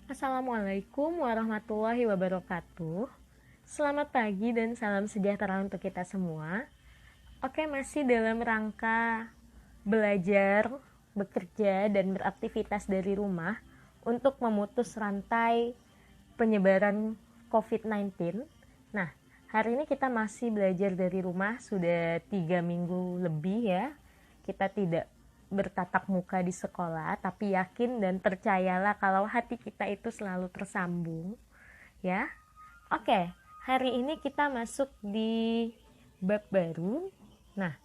Assalamualaikum warahmatullahi wabarakatuh. Selamat pagi dan salam sejahtera untuk kita semua. Oke, masih dalam rangka belajar, bekerja, dan beraktivitas dari rumah untuk memutus rantai penyebaran COVID-19. Nah, hari ini kita masih belajar dari rumah, sudah 3 minggu lebih ya. Kita tidak bertatap muka di sekolah, tapi yakin dan percayalah kalau hati kita itu selalu tersambung ya. Oke, hari ini kita masuk di bab baru. Nah,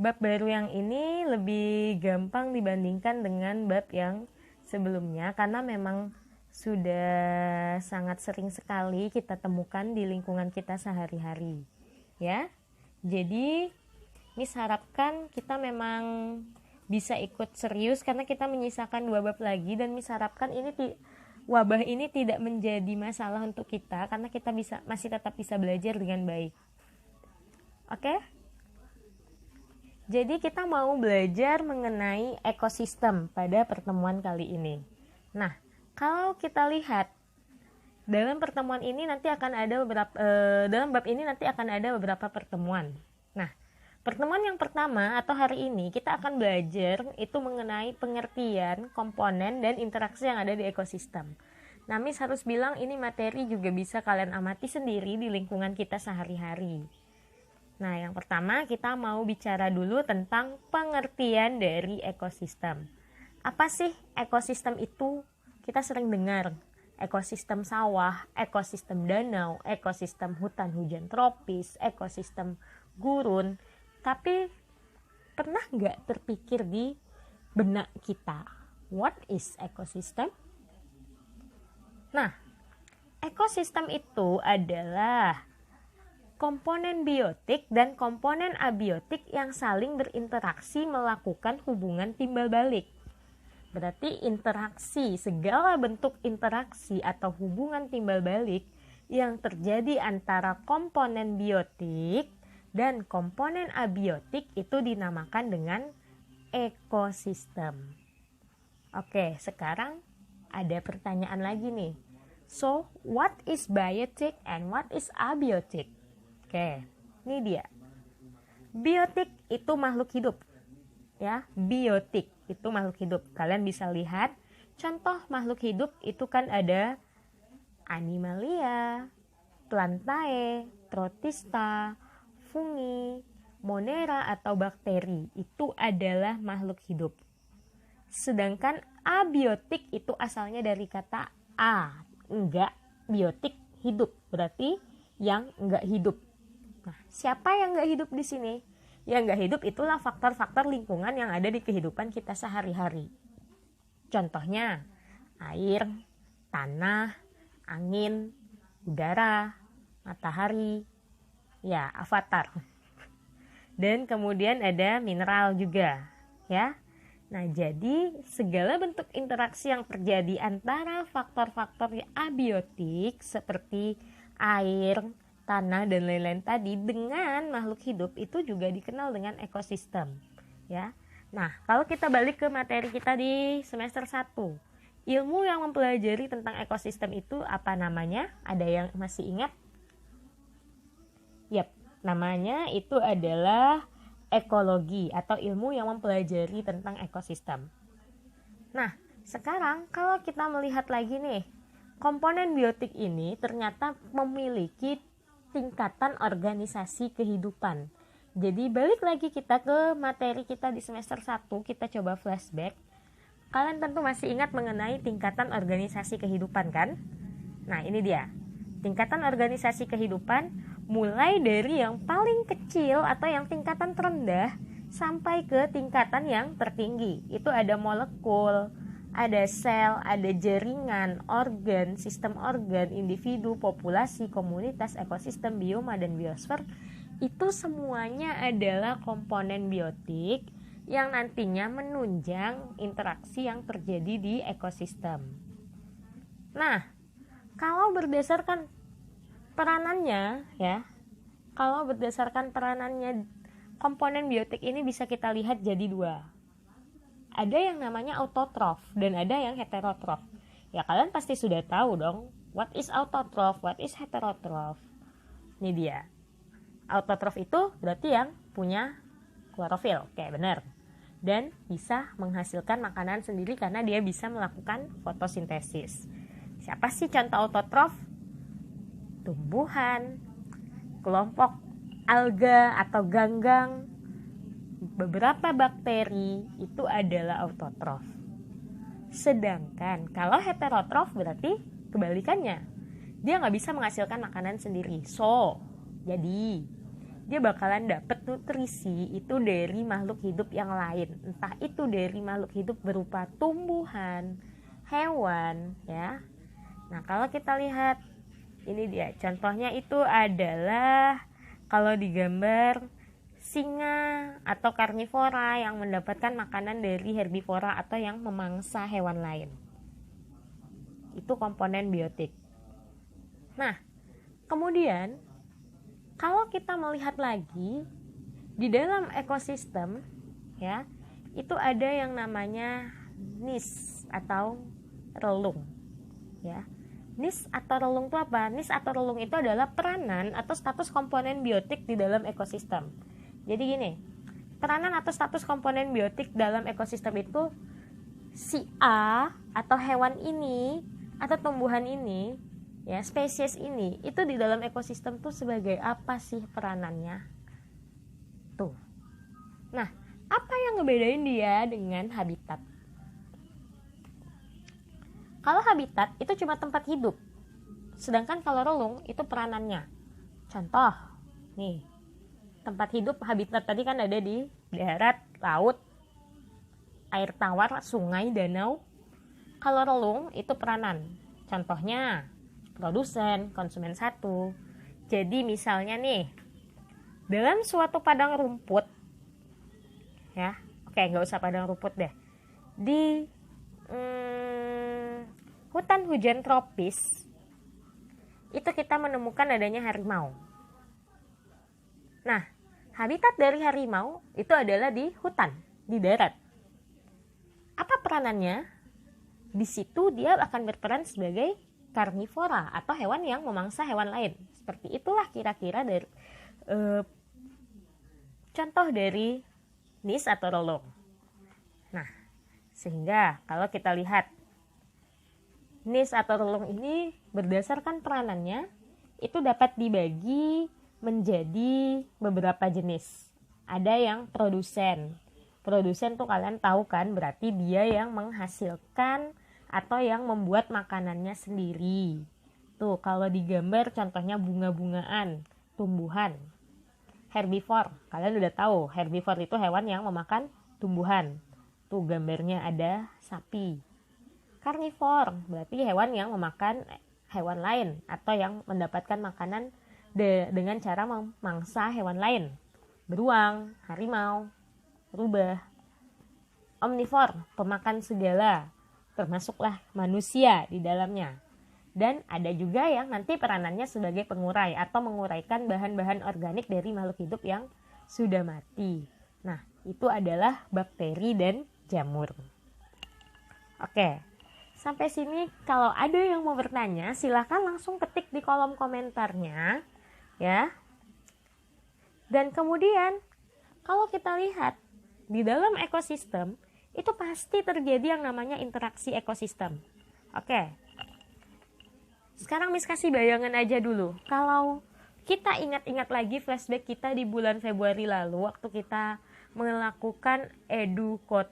bab baru yang ini lebih gampang dibandingkan dengan bab yang sebelumnya karena memang sudah sangat sering sekali kita temukan di lingkungan kita sehari-hari ya. Jadi Miss harapkan kita memang bisa ikut serius karena kita menyisakan 2 bab lagi, dan Miss harapkan wabah ini tidak menjadi masalah untuk kita karena kita masih tetap bisa belajar dengan baik. Oke? Jadi kita mau belajar mengenai ekosistem pada pertemuan kali ini. Nah, kalau kita lihat dalam pertemuan ini nanti akan ada dalam bab ini nanti akan ada beberapa pertemuan. Nah, pertemuan yang pertama atau hari ini kita akan belajar itu mengenai pengertian, komponen, dan interaksi yang ada di ekosistem. Nah, Miss harus bilang ini materi juga bisa kalian amati sendiri di lingkungan kita sehari-hari. Nah, yang pertama kita mau bicara dulu tentang pengertian dari ekosistem. Apa sih ekosistem itu? Kita sering dengar ekosistem sawah, ekosistem danau, ekosistem hutan hujan tropis, ekosistem gurun. Tapi pernah nggak terpikir di benak kita, what is ekosistem? Nah, ekosistem itu adalah komponen biotik dan komponen abiotik yang saling berinteraksi melakukan hubungan timbal balik. Berarti interaksi, segala bentuk interaksi atau hubungan timbal balik yang terjadi antara komponen biotik dan komponen abiotik itu dinamakan dengan ekosistem. Oke, sekarang ada pertanyaan lagi nih. So, what is biotic and what is abiotic? Oke, ini dia. Biotik itu makhluk hidup. Ya, biotik itu makhluk hidup. Kalian bisa lihat contoh makhluk hidup itu kan ada Animalia, Plantae, Protista, fungi, monera atau bakteri itu adalah makhluk hidup. Sedangkan abiotik itu asalnya dari kata a, enggak, biotik hidup, berarti yang enggak hidup. Nah, siapa yang enggak hidup di sini? Yang enggak hidup itulah faktor-faktor lingkungan yang ada di kehidupan kita sehari-hari. Contohnya air, tanah, angin, udara, matahari, ya, avatar. Dan kemudian ada mineral juga, ya. Nah, jadi segala bentuk interaksi yang terjadi antara faktor-faktor abiotik seperti air, tanah, dan lain-lain tadi dengan makhluk hidup itu juga dikenal dengan ekosistem, ya. Nah, kalau kita balik ke materi kita di semester 1, ilmu yang mempelajari tentang ekosistem itu apa namanya? Ada yang masih ingat? Yap, namanya itu adalah ekologi atau ilmu yang mempelajari tentang ekosistem. Nah, sekarang kalau kita melihat lagi nih, komponen biotik ini ternyata memiliki tingkatan organisasi kehidupan. Jadi balik lagi kita ke materi kita di semester 1, kita coba flashback. Kalian tentu masih ingat mengenai tingkatan organisasi kehidupan kan? Nah, ini dia. Tingkatan organisasi kehidupan mulai dari yang paling kecil atau yang tingkatan terendah sampai ke tingkatan yang tertinggi. Itu ada molekul, ada sel, ada jaringan, organ, sistem organ, individu, populasi, komunitas, ekosistem, bioma, dan biosfer. Itu semuanya adalah komponen biotik yang nantinya menunjang interaksi yang terjadi di ekosistem. Nah, kalau berdasarkan peranannya ya, kalau berdasarkan peranannya komponen biotik ini bisa kita lihat jadi 2. Ada yang namanya autotrof dan ada yang heterotrof. Ya kalian pasti sudah tahu dong, what is autotroph, what is heterotroph. Ini dia. Autotroph itu berarti yang punya klorofil, kayak benar. Dan bisa menghasilkan makanan sendiri karena dia bisa melakukan fotosintesis. Siapa sih contoh autotroph? Tumbuhan, kelompok alga atau ganggang, beberapa bakteri itu adalah autotroph. Sedangkan kalau heterotroph berarti kebalikannya. Dia nggak bisa menghasilkan makanan sendiri. Jadi dia bakalan dapat nutrisi itu dari makhluk hidup yang lain. Entah itu dari makhluk hidup berupa tumbuhan, hewan, ya. Nah, kalau kita lihat, ini dia. Contohnya itu adalah kalau digambar singa atau karnivora yang mendapatkan makanan dari herbivora atau yang memangsa hewan lain. Itu komponen biotik. Nah, kemudian kalau kita melihat lagi di dalam ekosistem, ya, itu ada yang namanya niche atau relung, ya. Niche atau relung itu apa? Niche atau relung itu adalah peranan atau status komponen biotik di dalam ekosistem. Jadi gini, peranan atau status komponen biotik dalam ekosistem itu si A atau hewan ini atau tumbuhan ini, ya, spesies ini itu di dalam ekosistem tuh sebagai apa sih peranannya? Tuh. Nah, apa yang ngebedain dia dengan habitat? Kalau habitat itu cuma tempat hidup. Sedangkan kalau relung itu peranannya. Contoh, nih. Tempat hidup habitat tadi kan ada di darat, laut, air tawar, sungai, danau. Kalau relung itu peranan. Contohnya produsen, konsumen satu. Jadi misalnya nih, dalam suatu padang rumput, ya, oke, nggak usah padang rumput deh, di hutan hujan tropis, itu kita menemukan adanya harimau. Nah, habitat dari harimau itu adalah di hutan, di darat. Apa peranannya? Di situ dia akan berperan sebagai karnivora atau hewan yang memangsa hewan lain. Seperti itulah kira-kira dari contoh dari niche atau relung. Nah, sehingga kalau kita lihat niche atau relung ini berdasarkan peranannya itu dapat dibagi menjadi beberapa jenis. Ada yang produsen. Produsen tuh kalian tahu kan, berarti dia yang menghasilkan atau yang membuat makanannya sendiri. Tuh, kalau digambar contohnya bunga-bungaan, tumbuhan. Herbivore, kalian udah tahu, herbivore itu hewan yang memakan tumbuhan. Tuh gambarnya ada sapi. Karnivore, berarti hewan yang memakan hewan lain atau yang mendapatkan makanan dengan cara memangsa hewan lain. Beruang, harimau, rubah. Omnivore, pemakan segala, termasuklah manusia di dalamnya. Dan ada juga yang nanti peranannya sebagai pengurai atau menguraikan bahan-bahan organik dari makhluk hidup yang sudah mati. Nah, itu adalah bakteri dan jamur. Oke, sampai sini kalau ada yang mau bertanya, silahkan langsung ketik di kolom komentarnya, ya. Dan kemudian, kalau kita lihat di dalam ekosistem, itu pasti terjadi yang namanya interaksi ekosistem. Oke. Sekarang Miss kasih bayangan aja dulu. Kalau kita ingat-ingat lagi flashback kita di bulan Februari lalu, waktu kita melakukan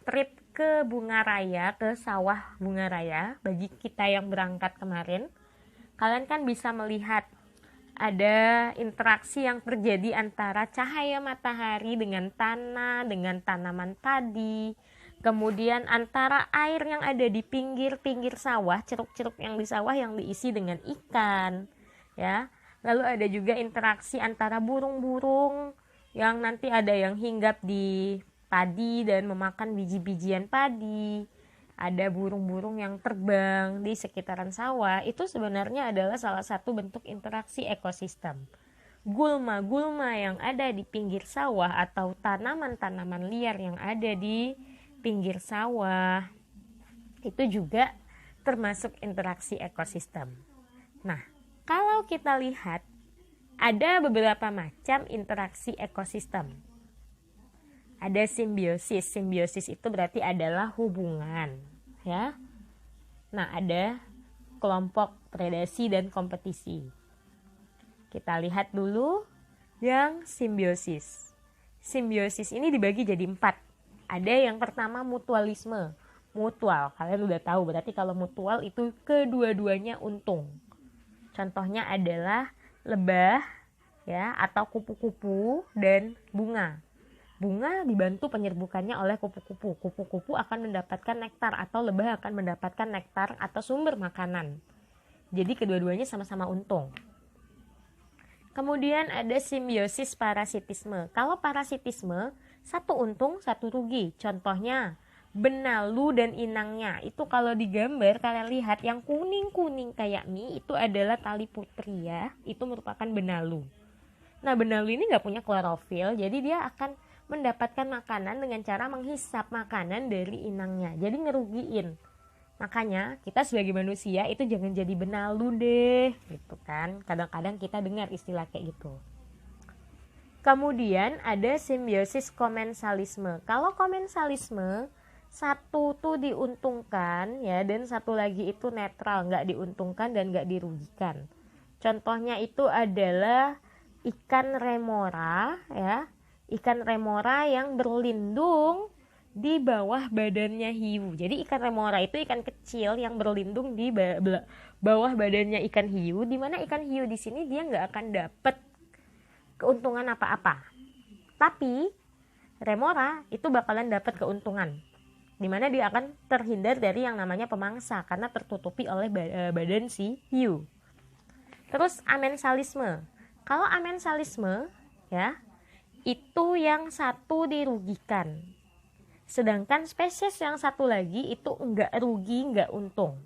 trip ke Bunga Raya, ke sawah Bunga Raya, bagi kita yang berangkat kemarin, kalian kan bisa melihat ada interaksi yang terjadi antara cahaya matahari dengan tanah, dengan tanaman padi, kemudian antara air yang ada di pinggir-pinggir sawah, ceruk-ceruk yang di sawah yang diisi dengan ikan, ya. Lalu ada juga interaksi antara burung-burung yang nanti ada yang hinggap di padi dan memakan biji-bijian padi. Ada burung-burung yang terbang di sekitaran sawah. Itu sebenarnya adalah salah satu bentuk interaksi ekosistem. Gulma-gulma yang ada di pinggir sawah atau tanaman-tanaman liar yang ada di pinggir sawah itu juga termasuk interaksi ekosistem. Nah, kalau kita lihat ada beberapa macam interaksi ekosistem. Ada simbiosis. Simbiosis itu berarti adalah hubungan, ya. Nah, ada kelompok predasi dan kompetisi. Kita lihat dulu yang simbiosis. Simbiosis ini dibagi jadi 4. Ada yang pertama mutualisme. Mutual, kalian udah tahu, berarti kalau mutual itu kedua-duanya untung. Contohnya adalah lebah, ya, atau kupu-kupu dan bunga. Bunga dibantu penyerbukannya oleh kupu-kupu. Kupu-kupu akan mendapatkan nektar atau lebah akan mendapatkan nektar atau sumber makanan. Jadi kedua-duanya sama-sama untung. Kemudian ada simbiosis parasitisme. Kalau parasitisme, satu untung, satu rugi. Contohnya benalu dan inangnya. Itu kalau digambar kalian lihat yang kuning-kuning kayak mie itu adalah tali putri, ya. Itu merupakan benalu. Nah, benalu ini nggak punya klorofil, jadi dia akan mendapatkan makanan dengan cara menghisap makanan dari inangnya. Jadi ngerugiin. Makanya kita sebagai manusia itu jangan jadi benalu deh, gitu kan. Kadang-kadang kita dengar istilah kayak gitu. Kemudian ada simbiosis komensalisme. Kalau komensalisme, satu tuh diuntungkan, ya, dan satu lagi itu netral, nggak diuntungkan dan nggak dirugikan. Contohnya itu adalah ikan remora, ya, ikan remora yang berlindung di bawah badannya hiu. Jadi ikan remora itu ikan kecil yang berlindung di bawah badannya ikan hiu, di mana ikan hiu di sini dia nggak akan dapat keuntungan apa-apa. Tapi remora itu bakalan dapat keuntungan, di mana dia akan terhindar dari yang namanya pemangsa karena tertutupi oleh badan si hiu. Terus amensalisme. Kalau amensalisme, ya, itu yang satu dirugikan. Sedangkan spesies yang satu lagi itu enggak rugi, enggak untung.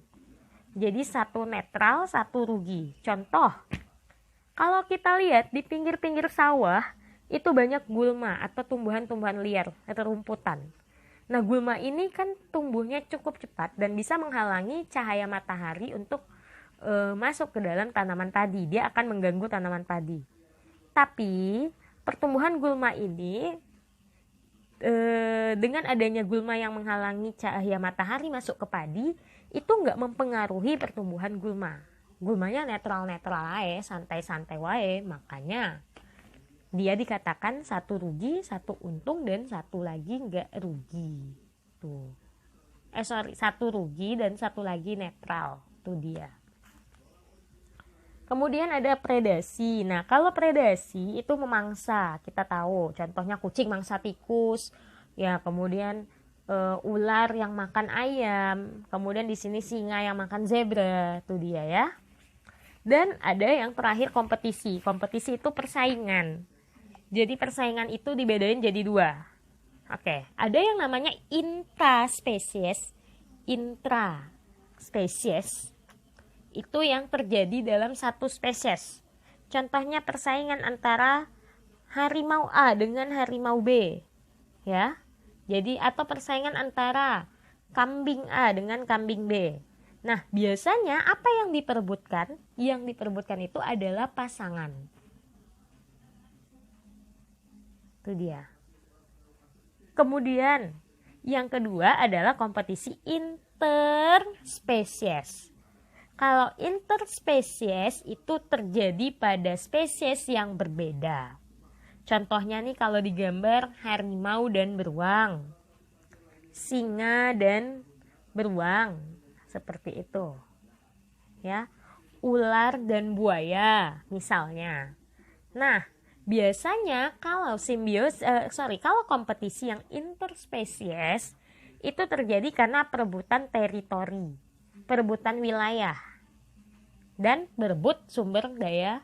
Jadi satu netral, satu rugi. Contoh, kalau kita lihat di pinggir-pinggir sawah, itu banyak gulma atau tumbuhan-tumbuhan liar atau rumputan. Nah, gulma ini kan tumbuhnya cukup cepat dan bisa menghalangi cahaya matahari untuk masuk ke dalam tanaman padi. Dia akan mengganggu tanaman padi. Tapi pertumbuhan gulma ini dengan adanya gulma yang menghalangi cahaya matahari masuk ke padi, itu nggak mempengaruhi pertumbuhan gulma. Gulmanya netral-netral aja, santai-santai wae. Makanya dia dikatakan satu rugi, satu untung, dan satu lagi nggak rugi. Tuh. Satu rugi dan satu lagi netral. Tuh dia. Kemudian ada predasi. Nah, kalau predasi itu memangsa, kita tahu. Contohnya kucing mangsa tikus, ya. Kemudian ular yang makan ayam. Kemudian di sini singa yang makan zebra, tuh dia, ya. Dan ada yang terakhir kompetisi. Kompetisi itu persaingan. Jadi persaingan itu dibedain jadi 2. Oke, ada yang namanya intraspesies. Intraspesies itu yang terjadi dalam satu spesies. Contohnya persaingan antara harimau A dengan harimau B, ya. Jadi atau persaingan antara kambing A dengan kambing B. Nah, biasanya apa yang diperebutkan? Yang diperebutkan itu adalah pasangan. Itu dia. Kemudian yang kedua adalah kompetisi interspesies. Kalau interspesies itu terjadi pada spesies yang berbeda. Contohnya nih kalau digambar harimau dan beruang, singa dan beruang, seperti itu. Ya, ular dan buaya misalnya. Nah, biasanya kalau kalau kompetisi yang interspesies itu terjadi karena perebutan teritori, perebutan wilayah, dan berebut sumber daya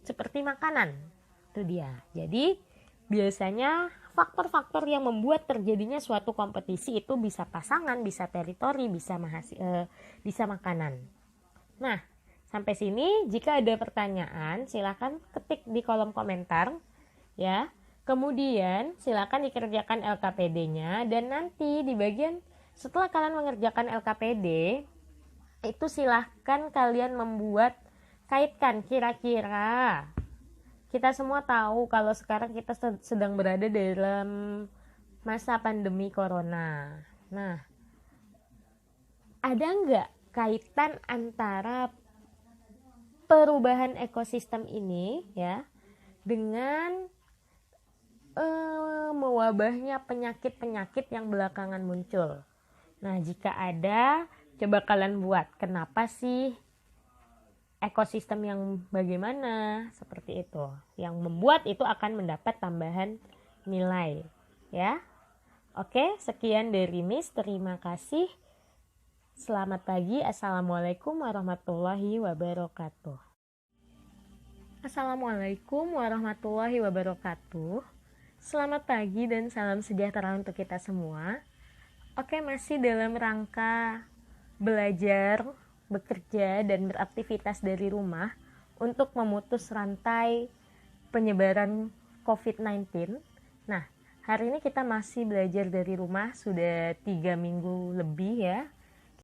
seperti makanan. Itu dia. Jadi biasanya faktor-faktor yang membuat terjadinya suatu kompetisi itu bisa pasangan, bisa teritori, bisa makanan. Nah, sampai sini jika ada pertanyaan silakan ketik di kolom komentar, ya. Kemudian silakan dikerjakan LKPD-nya dan nanti di bagian Setelah kalian mengerjakan LKPD, itu silahkan kalian kaitkan kira-kira. Kita semua tahu kalau sekarang kita sedang berada dalam masa pandemi corona. Nah, ada nggak kaitan antara perubahan ekosistem ini ya dengan mewabahnya penyakit-penyakit yang belakangan muncul? Nah, jika ada, coba kalian buat. Kenapa sih ekosistem yang bagaimana? Seperti itu. Yang membuat itu akan mendapat tambahan nilai. Ya. Oke, sekian dari Miss. Terima kasih. Selamat pagi. Assalamualaikum warahmatullahi wabarakatuh. Assalamualaikum warahmatullahi wabarakatuh. Selamat pagi dan salam sejahtera untuk kita semua. Oke, masih dalam rangka belajar, bekerja, dan beraktivitas dari rumah untuk memutus rantai penyebaran COVID-19. Nah, hari ini kita masih belajar dari rumah sudah 3 minggu lebih ya.